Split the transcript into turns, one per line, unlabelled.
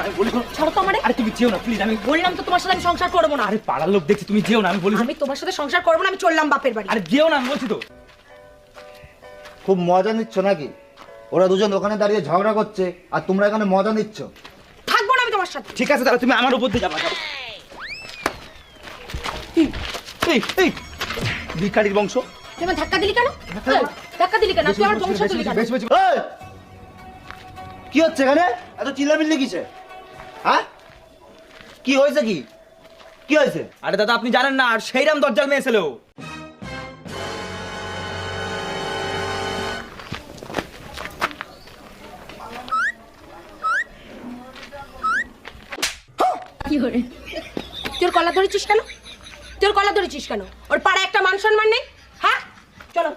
আমি বলি শোনো।
ছাড়ো তো আমারে।
আরে তুমি যেও না প্লিজ, আমি
বললাম তো তোমার সাথে আমি সংসার করবো না।
আরে পাড়ার লোক দেখছি, তুমি যেও না, আমি বলি শোনো।
আমি তোমার সাথে সংসার করবো না, আমি চললাম বাপের বাড়ি।
আরে যেও না, আমি বলছি তো।
খুব মজা নিচ্ছ নাকি? ওরা দুজন ওখানে দাঁড়িয়ে ঝগড়া করছে আর তোমরা এখানে মজা নিচ্ছ।
থাকবো না আমি তোমার সাথে।
ঠিক আছে তাহলে তুমি আমার উপর দিয়ে যাবা। যাও। এই এই ভিখারির বংশ।
তুই আমার ধাক্কা দিলি কেন? ধাক্কা দিলি কেন? তুই আমার বংশ তুলি কেন?
বেশ বেশ। এই! কি হচ্ছে এখানে? এত চিল্লামিল্লি কিসে? হ্যাঁ, কি হয়েছে? কি কি হয়েছে?
আরে দাদা আপনি জানেন না, আর সেইরাম দরজাল মেয়ে ছিল।
কি করে? তোর কলা ধরেছিস কেন? তোর কলা ধরেছিস কেন? ওর পাড়ায় একটা মান সম্মান নেই? হ্যাঁ চলো।